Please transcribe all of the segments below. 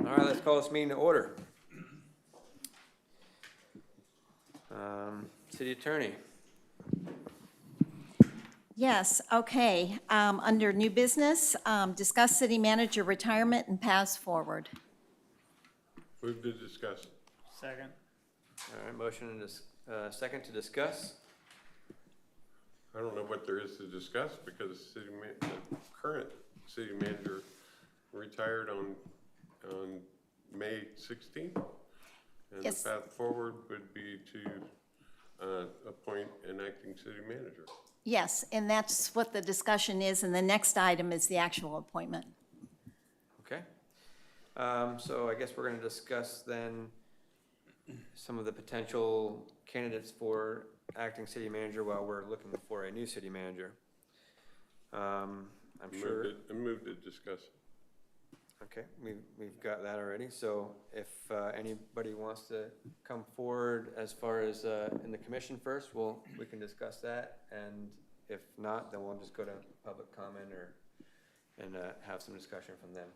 All right, let's call this meeting to order. City Attorney. Yes, okay. Under new business, discuss city manager retirement and pass forward. Move to discuss. Second. All right, motion and second to discuss. I don't know what there is to discuss because the current city manager retired on May 16th. And Yes. the path forward would be to appoint an acting city manager. Yes, and that's what the discussion is, and the next item is the actual appointment. Okay. So I guess we're going to discuss then some of the potential candidates for acting city manager while we're looking for a new city manager. I'm sure. Move to discuss. Okay, we've got that already. So if anybody wants to come forward as far as in the commission first, we can discuss that. And if not, then we'll just go to public comment and have some discussion from them.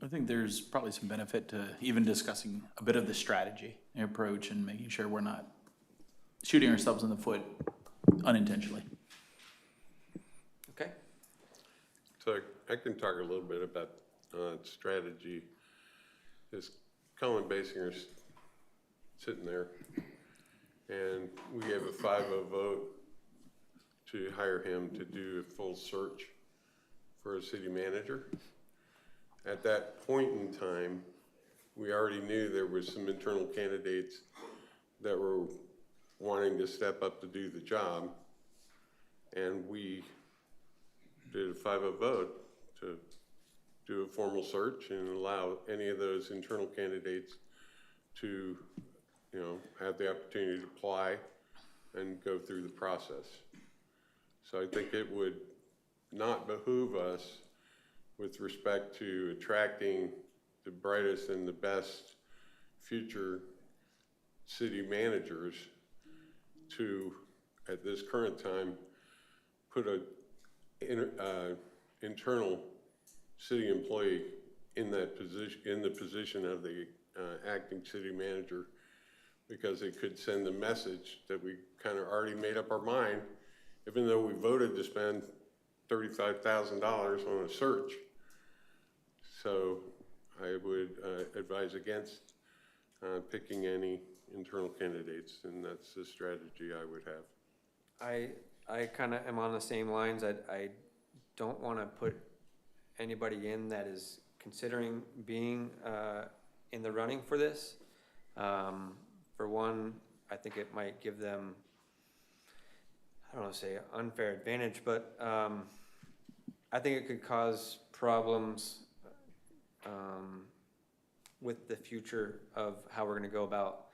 I think there's probably some benefit to even discussing a bit of the strategy and approach and making sure we're not shooting ourselves in the foot unintentionally. Okay. So I can talk a little bit about strategy. Is Colin Basinger's sitting there, and we gave a 5-0 vote to hire him to do a full search for a city manager. At that point in time, we already knew there was some internal candidates that were wanting to step up to do the job, and we did a 5-0 vote to do a formal search and allow any of those internal candidates to, have the opportunity to apply and go through the process. So I think it would not behoove us with respect to attracting the brightest and the best future city managers to, at this current time, put a internal city employee in that position, in the position of the acting city manager, because it could send a message that we kind of already made up our mind, even though we voted to spend $35,000 on a search. So I would advise against picking any internal candidates, and that's the strategy I would have. I kind of am on the same lines. I don't want to put anybody in that is considering being in the running for this. For one, I think it might give them, I don't want to say unfair advantage, but I think it could cause problems with the future of how we're going to go about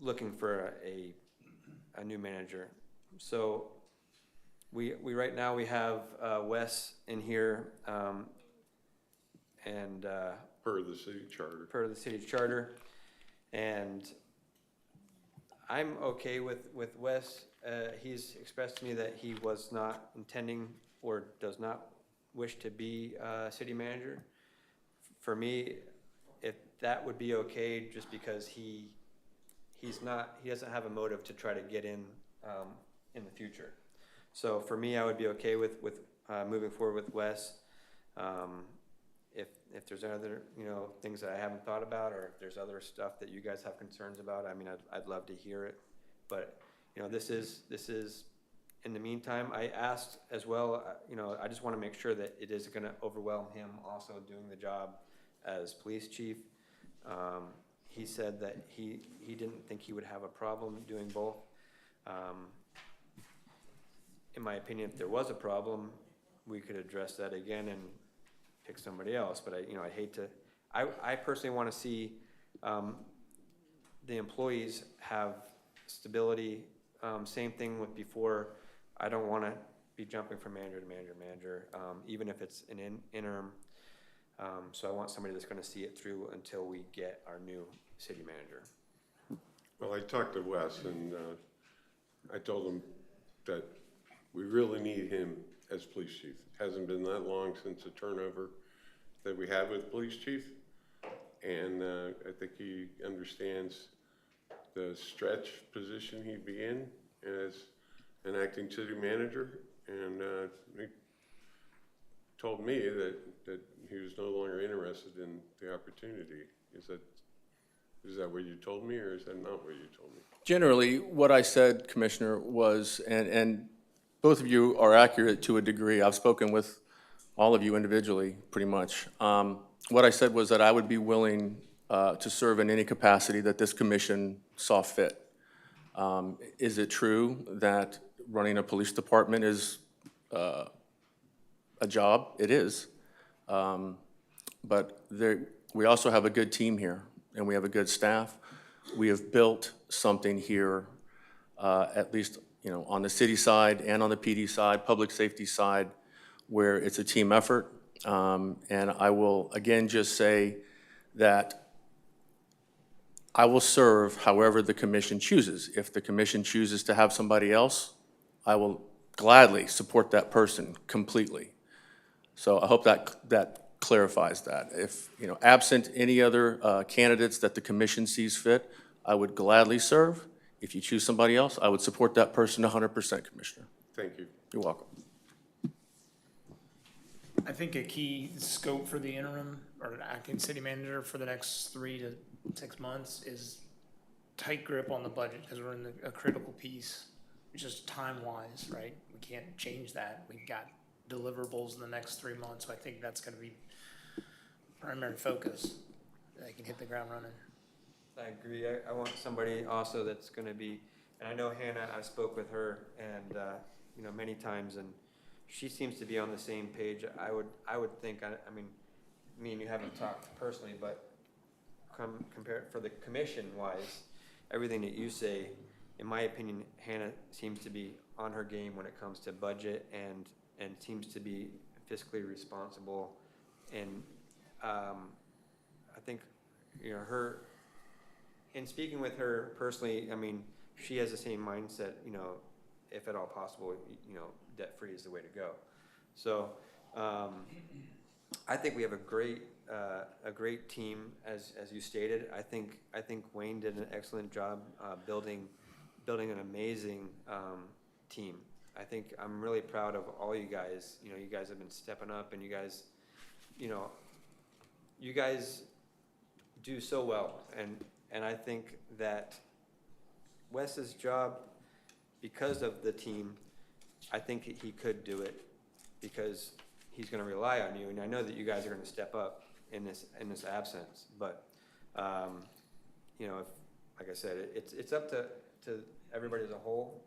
looking for a new manager. So we right now we have Wes in here, and Per the city charter. Per the city charter, and I'm okay with Wes. He's expressed to me that he was not intending or does not wish to be city manager. For me, if that would be okay, just because he doesn't have a motive to try to get in the future. So for me, I would be okay with moving forward with Wes. If there's other things that I haven't thought about, or if there's other stuff that you guys have concerns about, I mean, I'd love to hear it. But this is in the meantime. I asked as well. I just want to make sure that it isn't going to overwhelm him also doing the job as police chief. He said that he didn't think he would have a problem doing both. In my opinion, if there was a problem, we could address that again and pick somebody else. But I hate to. I personally want to see the employees have stability. Same thing with before. I don't want to be jumping from manager to manager, even if it's an interim. So I want somebody that's going to see it through until we get our new city manager. Well, I talked to Wes, and I told him that we really need him as police chief. It hasn't been that long since the turnover that we had with police chief. And I think he understands the stretch position he'd be in as an acting city manager. And he told me that he was no longer interested in the opportunity. Is that what you told me, or is that not what you told me? Generally, what I said, Commissioner, was, and both of you are accurate to a degree. I've spoken with all of you individually, pretty much. What I said was that I would be willing to serve in any capacity that this commission saw fit. Is it true that running a police department is a job? It is. But we also have a good team here, and we have a good staff. We have built something here, at least, on the city side and on the PD side, public safety side, where it's a team effort. And I will again just say that I will serve however the commission chooses. If the commission chooses to have somebody else, I will gladly support that person completely. So I hope that clarifies that. If, absent any other candidates that the commission sees fit, I would gladly serve. If you choose somebody else, I would support that person 100%, Commissioner. Thank you. You're welcome. I think a key scope for the interim or acting city manager for the next 3 to 6 months is tight grip on the budget, because we're in a critical piece, just time-wise, right? We can't change that. We've got deliverables in the next 3 months, so I think that's gonna be primary focus. They can hit the ground running. I agree. I want somebody also that's gonna be, and I know Hannah, I spoke with her and, many times, and she seems to be on the same page. I would think, I mean, me and you haven't talked personally, but compare for the commission wise, everything that you say, in my opinion, Hannah seems to be on her game when it comes to budget and seems to be fiscally responsible. And I think, her, in speaking with her personally, I mean, she has the same mindset, if at all possible, debt-free is the way to go. So I think we have a great team, as you stated. I think Wayne did an excellent job building an amazing team. I think I'm really proud of all you guys. You guys have been stepping up, and you guys do so well. And I think that Wes's job, because of the team, I think he could do it because he's going to rely on you. And I know that you guys are going to step up in this absence. But if, like I said, it's up to everybody as a whole.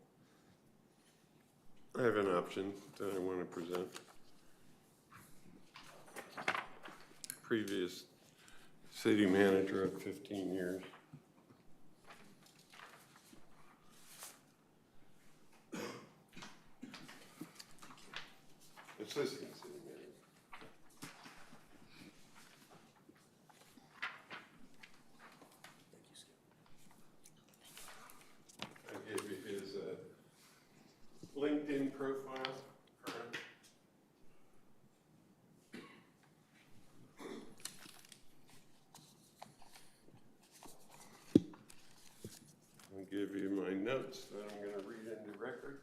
I have an option that I want to present. Previous city manager of 15 years. Assistant city manager. I gave you his LinkedIn profile. Current. I'll give you my notes that I'm going to read into record.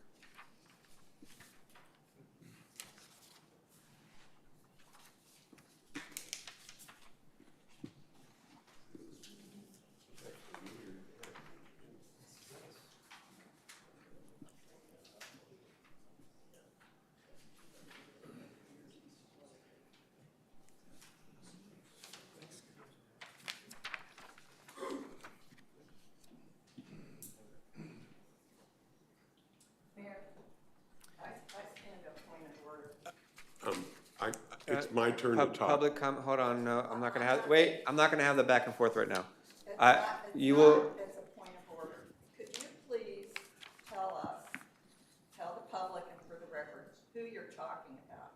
It's my turn to talk. Public comment, hold on, no, I'm not gonna have, wait, I'm not gonna have the back and forth right now. It's I- not- it's you not- will- It's a point of order. Could you please tell the public and for the record, who you're talking about?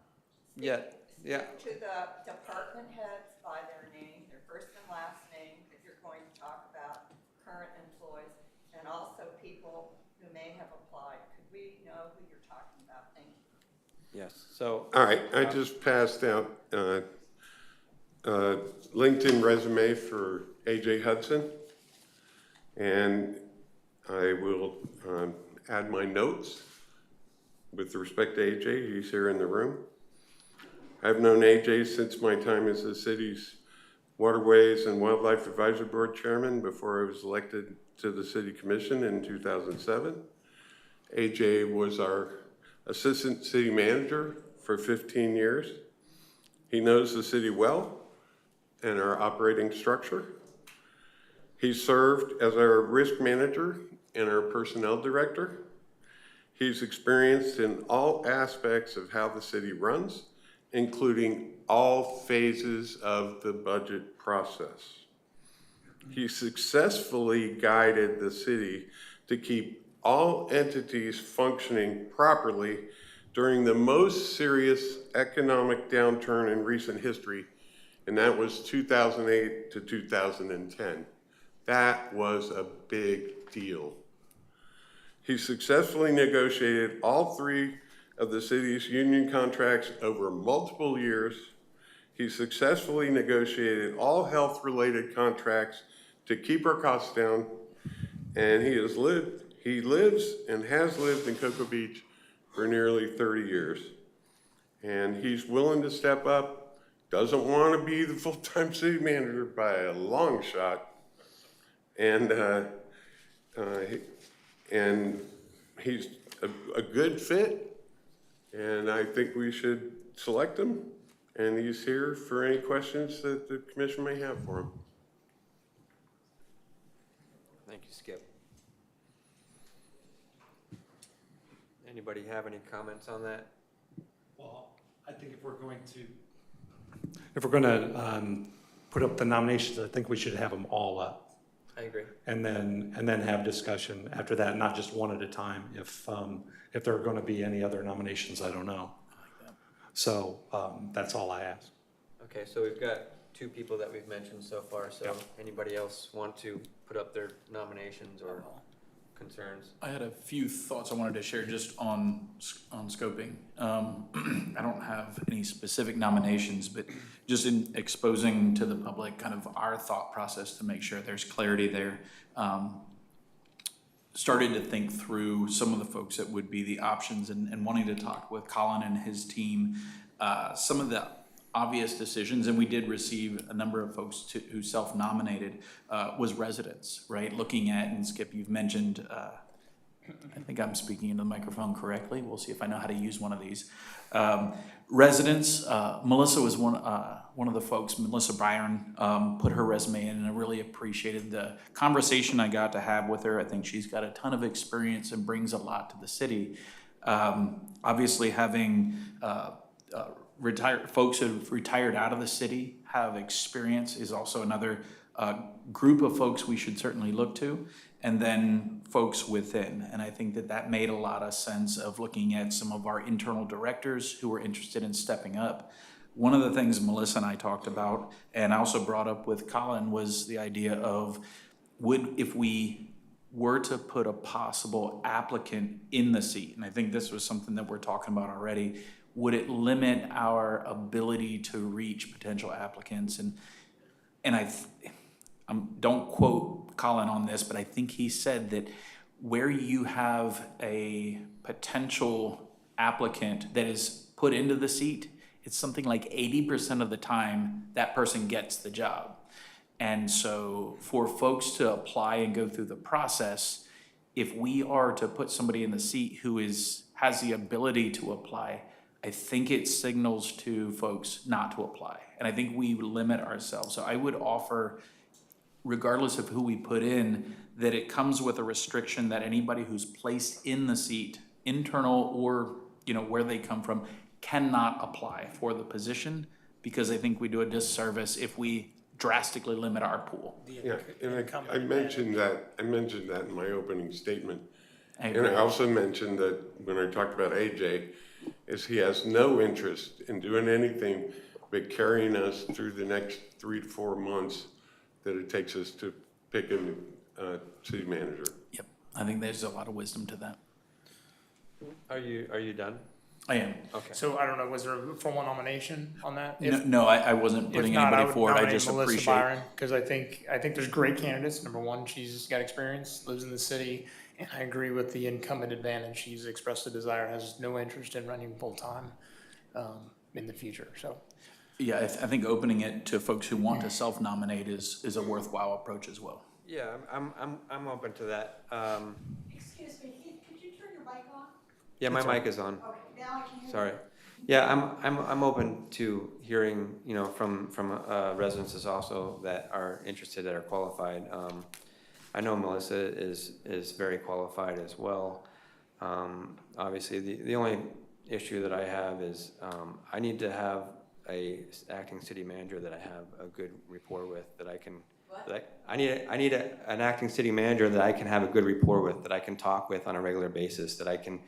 Yeah, yeah. Speak to the department heads by their name, their first and last name, if you're going to talk about current employees, and also people who may have applied. Could we know who you're talking about? Thank you. Yes, so. All right, I just passed out LinkedIn resume for AJ Hudson. And I will add my notes with respect to AJ. He's here in the room. I've known AJ since my time as the city's Waterways and Wildlife Advisory Board Chairman before I was elected to the City Commission in 2007. AJ was our Assistant City Manager for 15 years. He knows the city well and our operating structure. He served as our Risk Manager and our Personnel Director. He's experienced in all aspects of how the city runs, including all phases of the budget process. He successfully guided the city to keep all entities functioning properly during the most serious economic downturn in recent history, and that was 2008 to 2010. That was a big deal. He successfully negotiated all 3 of the city's union contracts over multiple years. He successfully negotiated all health-related contracts to keep our costs down, and he lives and has lived in Cocoa Beach for nearly 30 years. And he's willing to step up, doesn't want to be the full-time city manager by a long shot, and he's a good fit. And I think we should select him, and he's here for any questions that the commission may have for him. Thank you, Skip. Anybody have any comments on that? Well, I think if we're going to put up the nominations, I think we should have them all up. I agree. And then have discussion after that, not just one at a time. If there are going to be any other nominations, I don't know. So that's all I ask. Okay, so we've got 2 people that we've mentioned so far, so anybody else want to put up their nominations or concerns? I had a few thoughts I wanted to share just on scoping. I don't have any specific nominations, but just in exposing to the public kind of our thought process to make sure there's clarity there. Started to think through some of the folks that would be the options and wanting to talk with Colin and his team. Some of the obvious decisions, and we did receive a number of folks who self-nominated, was residents, right? Looking at, and Skip, you've mentioned, I think I'm speaking into the microphone correctly. We'll see if I know how to use one of these. Residents, Melissa was one of the folks, Melissa Byron, put her resume in, and I really appreciated the conversation I got to have with her. I think she's got a ton of experience and brings a lot to the city. Obviously having retired folks who have retired out of the city have experience is also another group of folks we should certainly look to, and then folks within. And I think that made a lot of sense of looking at some of our internal directors who were interested in stepping up. One of the things Melissa and I talked about, and I also brought up with Colin, was the idea of if we were to put a possible applicant in the seat, and I think this was something that we're talking about already, would it limit our ability to reach potential applicants? And don't quote Colin on this, but I think he said that where you have a potential applicant that is put into the seat, it's something like 80% of the time that person gets the job. And so for folks to apply and go through the process, if we are to put somebody in the seat who has the ability to apply, I think it signals to folks not to apply. And I think we limit ourselves. So I would offer, regardless of who we put in, that it comes with a restriction that anybody who's placed in the seat, internal or where they come from, cannot apply for the position, because I think we do a disservice if we drastically limit our pool. Yeah, and I mentioned that in my opening statement. And I also mentioned that when I talked about AJ, is he has no interest in doing anything but carrying us through the next 3 to 4 months that it takes us to pick a new city manager. Yep, I think there's a lot of wisdom to that. Are you done? I am. Okay. So I don't know, was there a formal nomination on that? No, I wasn't If putting not, I anybody would forward. I nominate just Melissa appreciate. Byron, because I think there's great candidates. Number one, she's got experience, lives in the city, and I agree with the incumbent advantage. She's expressed a desire, has no interest in running full-time in the future, so. Yeah, I think opening it to folks who want to self-nominate is a worthwhile approach as well. Yeah, I'm open to that. Excuse me, Keith, could you turn your mic on? Yeah, my mic is on. Okay, now I can hear you. Sorry. Yeah, I'm open to hearing, from residences also that are interested, that are qualified. I know Melissa is very qualified as well. Obviously, the only issue that I have is, I need to have a acting city manager that I have a good rapport with, that I can, I need an acting city manager that I can have a good rapport with, that I can talk with on a regular basis, that I can,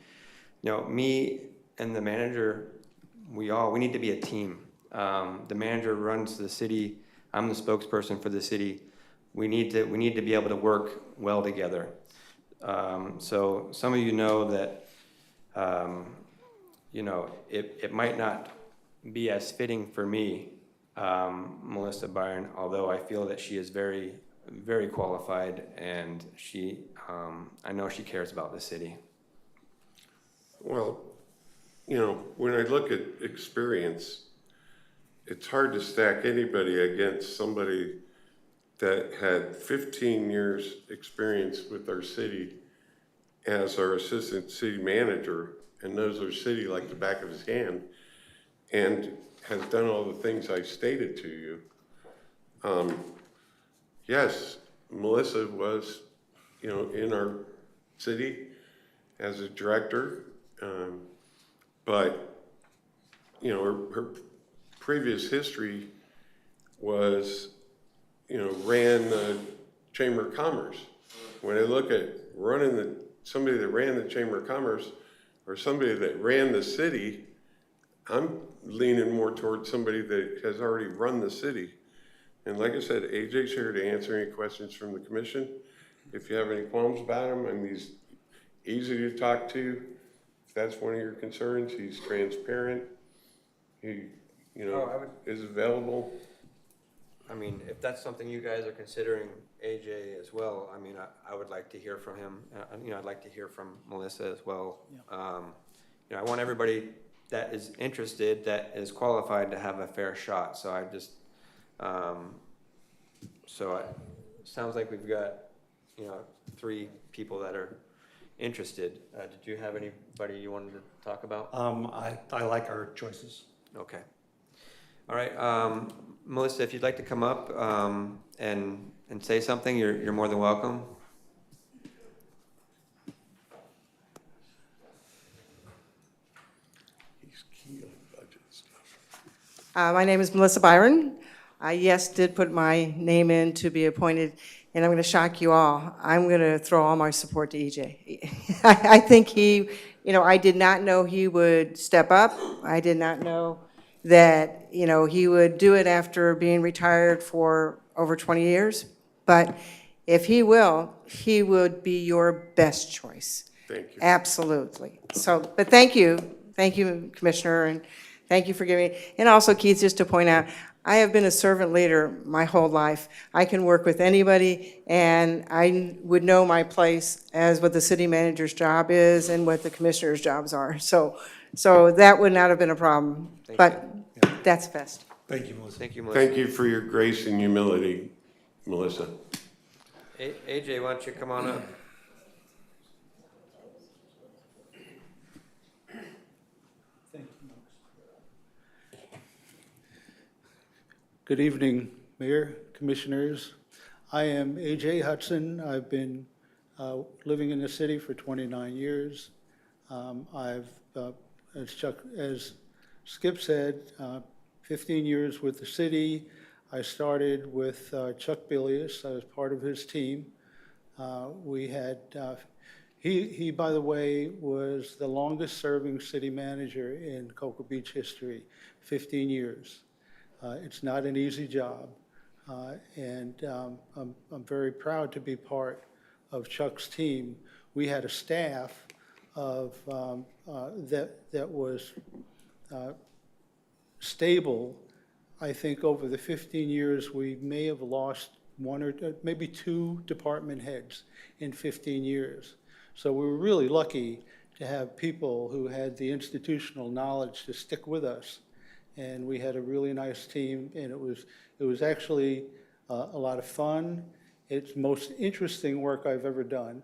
me and the manager, we need to be a team. The manager runs the city. I'm the spokesperson for the city. We need to be able to work well together. So some of you know that, it might not be as fitting for me, Melissa Byron, although I feel that she is very, very qualified, and I know she cares about the city. Well, when I look at experience, it's hard to stack anybody against somebody that had 15 years experience with our city as our assistant city manager and knows our city like the back of his hand and has done all the things I stated to you. Yes, Melissa was, in our city as a director, but, her previous history was, ran the Chamber of Commerce. When I look at somebody that ran the Chamber of Commerce or somebody that ran the city, I'm leaning more towards somebody that has already run the city. And like I said, AJ's here to answer any questions from the commission. If you have any qualms about him, he's easy to talk to. If that's one of your concerns, he's transparent. He, is available. If that's something you guys are considering, AJ as well, I would like to hear from him. I'd like to hear from Melissa as well. I want everybody that is interested, that is qualified, to have a fair shot. So I just, sounds like we've got, 3 people that are interested. Did you have anybody you wanted to talk about? I like our choices. Okay. All right, Melissa, if you'd like to come up and say something, you're more than welcome. He's key on budget stuff. My name is Melissa Byron. I, did put my name in to be appointed, and I'm going to shock you all. I'm going to throw all my support to EJ. I think he, I did not know he would step up. I did not know that, he would do it after being retired for over 20 years. But if he will, he would be your best choice. Thank you. Absolutely. So, but thank you, Commissioner, and thank you for giving, and also Keith, just to point out, I have been a servant leader my whole life. I can work with anybody, and I would know my place as what the city manager's job is and what the commissioner's jobs are. So that would not have been a problem, but that's best. Thank you, Melissa. Thank you, Melissa. Thank you for your grace and humility, Melissa. AJ, why don't you come on up? Good evening, Mayor, Commissioners. I am A.J. Hudson. I've been living in the city for 29 years. I've, as Skip said, 15 years with the city. I started with Chuck Bilius. I was part of his team. We had, he, by the way, was the longest-serving city manager in Cocoa Beach history, 15 years. It's not an easy job, and I'm very proud to be part of Chuck's team. We had a staff that was stable. I think over the 15 years, we may have lost one or maybe two department heads in 15 years. So we were really lucky to have people who had the institutional knowledge to stick with us. And we had a really nice team, and it was actually a lot of fun. It's the most interesting work I've ever done.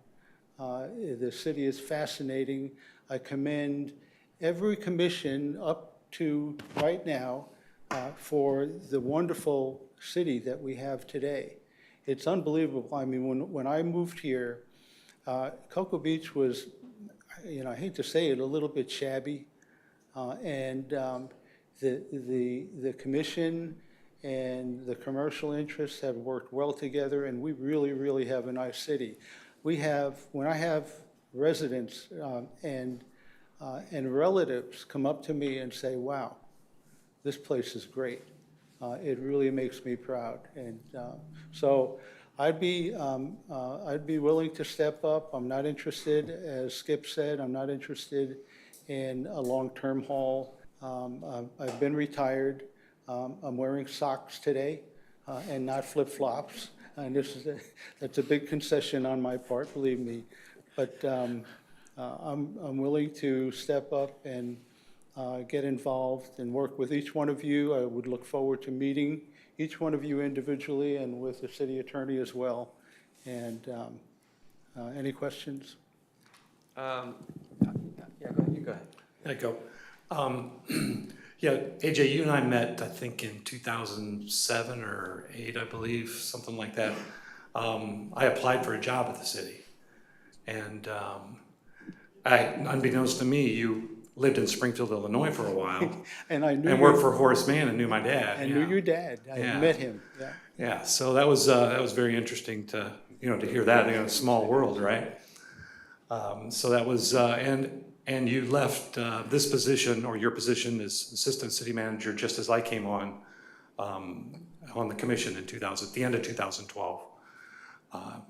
The city is fascinating. I commend every commission up to right now for the wonderful city that we have today. It's unbelievable. I mean, when I moved here, Cocoa Beach was, I hate to say it, a little bit shabby. And the commission and the commercial interests have worked well together, and we really, really have a nice city. When I have residents and relatives come up to me and say, wow, this place is great. It really makes me proud. And so I'd be willing to step up. I'm not interested, as Skip said, I'm not interested in a long-term haul. I've been retired. I'm wearing socks today and not flip-flops. And that's a big concession on my part, believe me. But I'm willing to step up and get involved and work with each one of you. I would look forward to meeting each one of you individually and with the city attorney as well. And any questions? Yeah, go ahead, you go ahead. There you go. Yeah, AJ, you and I met, I think, in 2007 or 8, I believe, something like that. I applied for a job at the city. And unbeknownst to me, you lived in Springfield, Illinois for a while. And I knew and worked for Horace Mann and knew my dad. I knew your dad. I Yeah. met him. Yeah. Yeah, so that was very interesting to hear that in a small world, right? So that was and you left this position, or your position as assistant city manager, just as I came on the commission in at the end of 2012.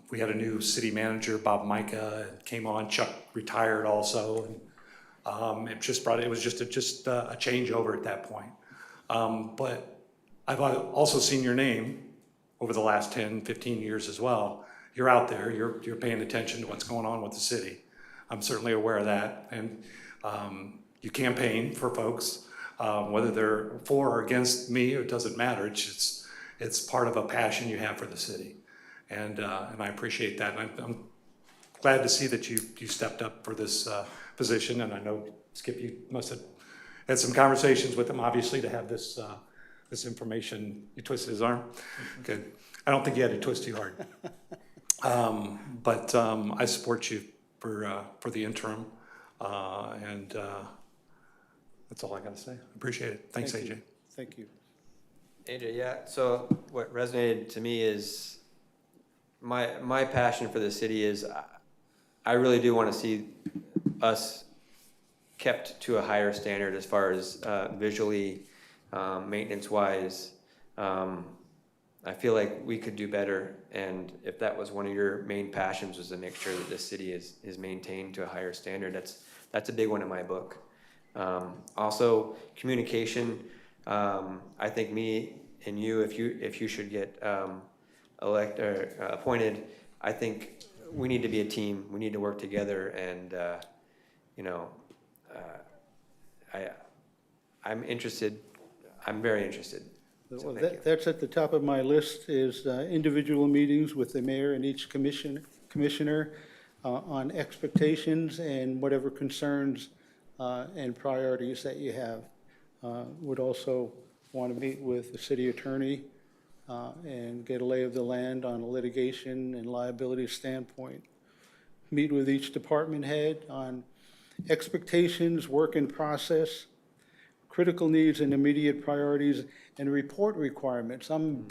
We had a new city manager, Bob Micah, came on. Chuck retired also, and it was just a changeover at that point. But I've also seen your name over the last 10, 15 years as well. You're out there, you're paying attention to what's going on with the city. I'm certainly aware of that. And you campaign for folks, whether they're for or against me, it doesn't matter. It's part of a passion you have for the city. And I appreciate that. And I'm glad to see that you stepped up for this position. And I know, Skip, you must have had some conversations with him, obviously, to have this information. You twisted his arm? Good. I don't think you had to twist too hard. But I support you for the interim, and that's all I got to say. Appreciate it. Thanks, Thank AJ. you. Thank you. AJ, yeah, so what resonated to me is my passion for the city is I really do want to see us kept to a higher standard as far as visually, maintenance-wise. I feel like we could do better, and if that was one of your main passions, was to make sure that this city is maintained to a higher standard, that's a big one in my book. Also, communication. I think me and you, if you should get appointed, I think we need to be a team. We need to work together, and I'm interested. I'm very interested. So Well, that's at the top of my list, is individual meetings with the mayor and each commissioner on expectations and whatever concerns and priorities that you have. Would also want to meet with the city attorney and get a lay of the land on a litigation and liability standpoint. Meet with each department head on expectations, work in process, critical needs and immediate priorities, and report requirements. I'm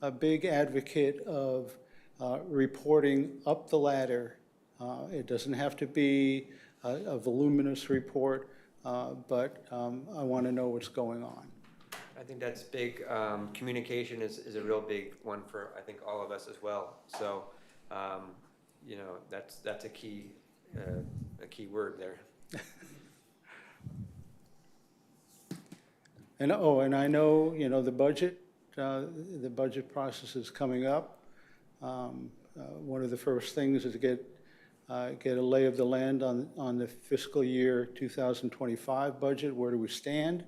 a big advocate of reporting up the ladder. It doesn't have to be a voluminous report, but I want to know what's going on. I think that's big. Communication is a real big one for, I think, all of us as well. So, that's a key a key word there. And, oh, and I know, you know, the budget process is coming up. One of the first things is to get a lay of the land on the fiscal year 2025 budget, where do we stand,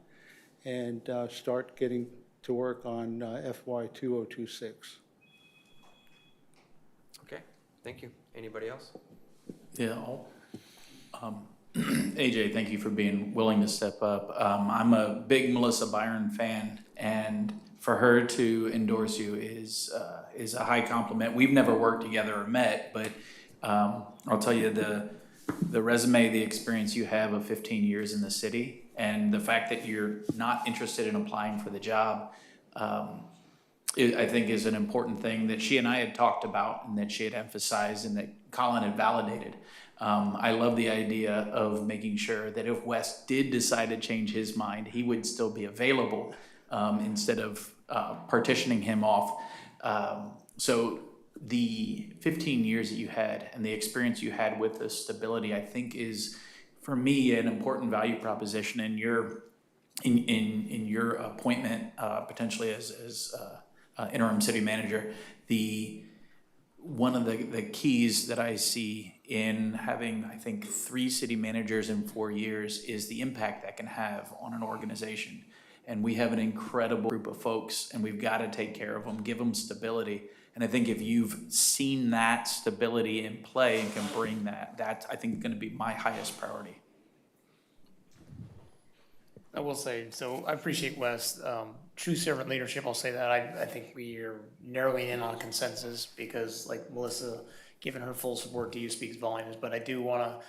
and start getting to work on FY 2026. Okay, thank you. Anybody else? Yeah, AJ, thank you for being willing to step up. I'm a big Melissa Byron fan, and for her to endorse you is a high compliment. We've never worked together or met, but I'll tell you the resume, the experience you have of 15 years in the city, and the fact that you're not interested in applying for the job, I think is an important thing that she and I had talked about, and that she had emphasized, and that Colin had validated. I love the idea of making sure that if Wes did decide to change his mind, he would still be available, instead of partitioning him off. So the 15 years that you had and the experience you had with the stability, I think, is, for me, an important value proposition in your appointment, potentially as interim city manager. One of the keys that I see in having, I think, 3 city managers in 4 years is the impact that can have on an organization. And we have an incredible group of folks, and we've got to take care of them, give them stability. And I think if you've seen that stability in play and can bring that's, I think, going to be my highest priority. I will say, so I appreciate Wes, true servant leadership, I'll say that. I think we are narrowing in on a consensus, because like Melissa, giving her full support to you speaks volumes, but I do wanna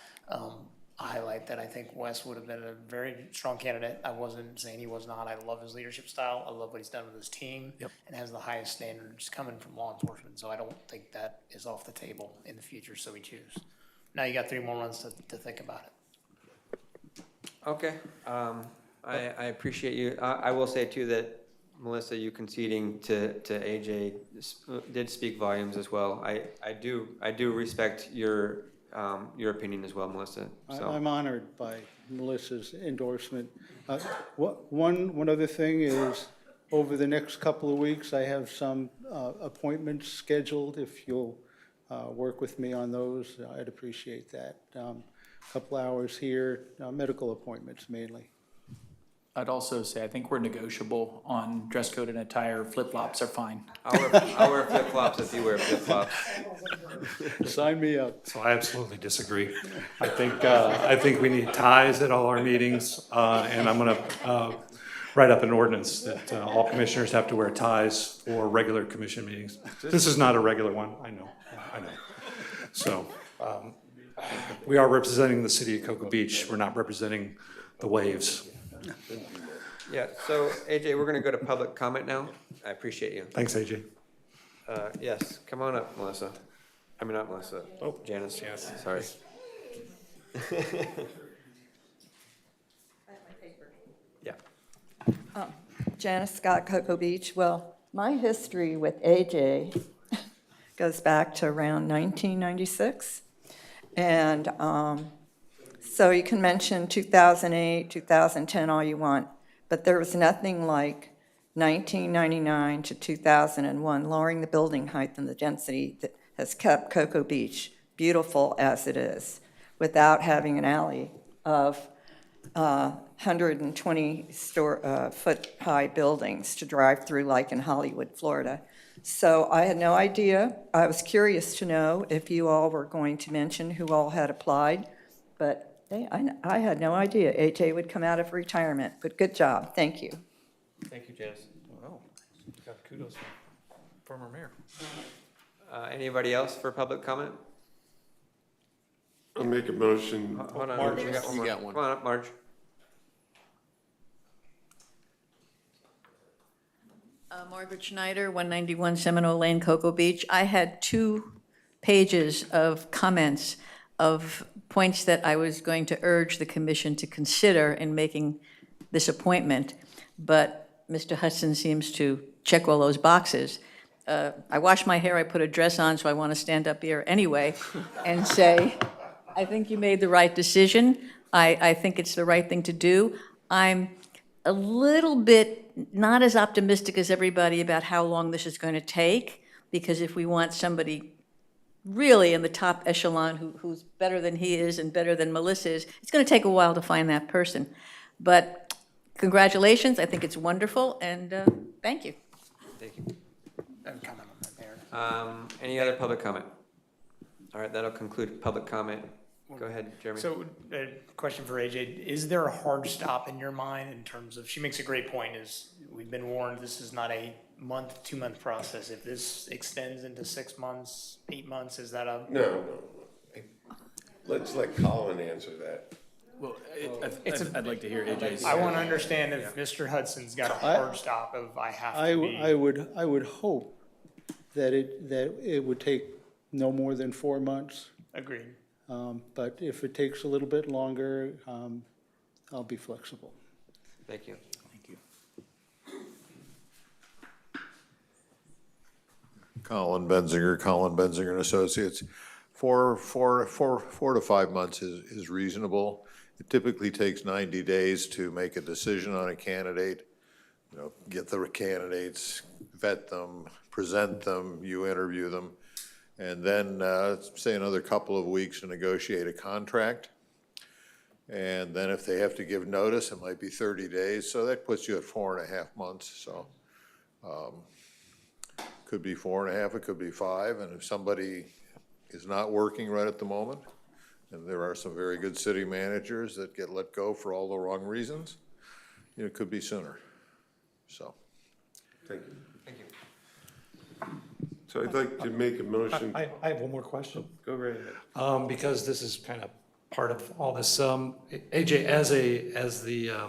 highlight that I think Wes would have been a very strong candidate. I wasn't saying he was not. I love his leadership style. I love what he's done with his team. Yep. And has the highest standards coming from law enforcement, so I don't think that is off the table in the future, so we choose. Now you got 3 more months to think about it. Okay, I appreciate you. I will say too that Melissa, you conceding to AJ did speak volumes as well. I do respect your opinion as well, Melissa. So. I'm honored by Melissa's endorsement. One other thing is, over the next couple of weeks, I have some appointments scheduled. If you'll work with me on those, I'd appreciate that. A couple hours here, medical appointments mainly. I'd also say I think we're negotiable on dress code and attire. Flip-flops are fine. I'll wear flip-flops if you wear flip-flops. Sign me up. So I absolutely disagree. I think we need ties at all our meetings, and I'm gonna write up an ordinance that all commissioners have to wear ties for regular commission meetings. This is not a regular one, I know. So, we are representing the city of Cocoa Beach, we're not representing the waves. Yeah, so AJ, we're gonna go to public comment now. I appreciate you. Thanks, AJ. Yes, come on up, Melissa. I mean, not Melissa. Oh, Janice. Yes. Sorry. I have my paper. Yeah. Janice Scott, Cocoa Beach. Well, my history with AJ goes back to around 1996. And so you can mention 2008, 2010, all you want, but there was nothing like 1999 to 2001, lowering the building height and the density that has kept Cocoa Beach beautiful as it is, without having an alley of 120-foot-high buildings to drive through like in Hollywood, Florida. So I had no idea. I was curious to know if you all were going to mention who all had applied, but I had no idea AJ would come out of retirement, but good job. Thank you. Thank you, Janice. Wow, got kudos from former mayor. Anybody else for public comment? I'll make a motion. Hold on, Marge, we got one you more. got one. Come on up, Marge. Margaret Schneider, 191 Seminole Lane, Cocoa Beach. I had 2 pages of comments of points that I was going to urge the commission to consider in making this appointment, but Mr. Hudson seems to check all those boxes. I wash my hair, I put a dress on, so I want to stand up here anyway and say I think you made the right decision. I think it's the right thing to do. I'm a little bit not as optimistic as everybody about how long this is going to take, because if we want somebody really in the top echelon who's better than he is and better than Melissa is, it's going to take a while to find that person. But congratulations, I think it's wonderful, and thank you. Thank you. Comment on that there. Any other public comment? All right, that'll conclude public comment. Go ahead, Jeremy. So, a question for AJ, is there a hard stop in your mind in terms of, she makes a great point, is we've been warned this is not a month, 2 month process. If this extends into 6 months, 8 months, is that a? No. Let's let Colin answer that. Well, I'd like to hear AJ's. I want to understand if Mr. Hudson's got a hard stop of I have to be. I would hope that it would take no more than 4 months. Agreed. But if it takes a little bit longer, I'll be flexible. Thank you. Thank you. Colin Benzinger and Associates. 4 to 5 months is reasonable. It typically takes 90 days to make a decision on a candidate. You know, get the candidates, vet them, present them, you interview them, and then say another couple of weeks to negotiate a contract. And then if they have to give notice, it might be 30 days. So that puts you at 4.5 months. So could be 4.5, it could be 5. And if somebody is not working right at the moment, and there are some very good city managers that get let go for all the wrong reasons, you know, it could be sooner. So. Thank you. Thank you. So I'd like to make a motion. I have one more question. Go right ahead. Because this is kind of part of all this. AJ, as a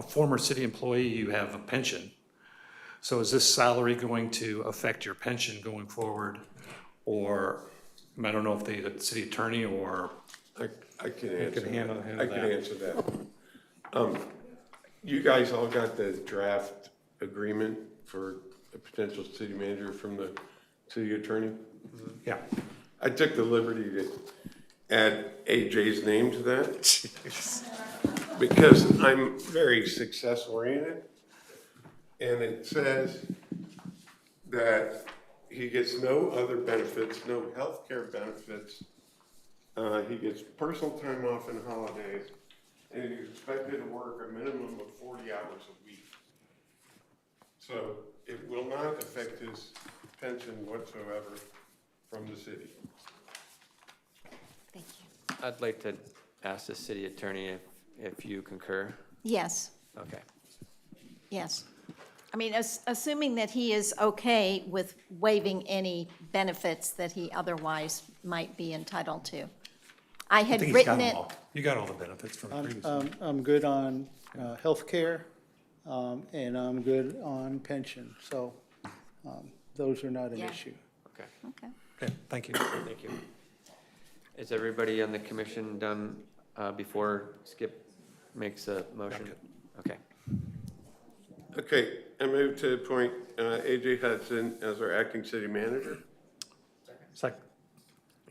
former city employee, you have a pension. So is this salary going to affect your pension going forward? Or, I don't know if the city attorney or. I can answer handle that. I can that. answer that. You guys all got the draft agreement for a potential city manager from the city attorney? Yeah. I took the liberty to add AJ's name to that because I'm very success oriented. And it says that he gets no other benefits, no health care benefits. He gets personal time off and holidays, and he's expected to work a minimum of 40 hours a week. So it will not affect his pension whatsoever from the city. Thank you. I'd like to ask the city attorney if you concur. Yes, Okay. yes. I mean, assuming that he is okay with waiving any benefits that he otherwise might be entitled to. I had think he's written got it. them all. You got all the benefits from the previous. I'm good on healthcare, and I'm good on pension. So those are not an Yeah. issue. Okay. Okay. Okay, thank you. Thank you. Is everybody on the commission done before Skip makes a motion? Okay. Okay, I move to appoint AJ Hudson as our acting city manager. Second.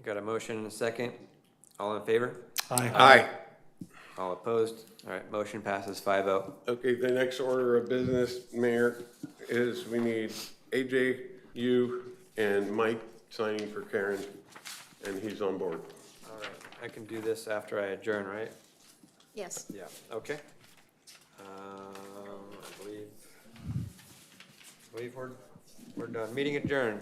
Got a motion and a second. All in favor? Aye. Aye. All opposed? All right, motion passes 5-0. Okay, the next order of business, Mayor, is we need AJ, you, and Mike signing for Karen, and he's on board. All right, I can do this after I adjourn, right? Yes. Yeah, okay. I believe we're done. Meeting adjourned.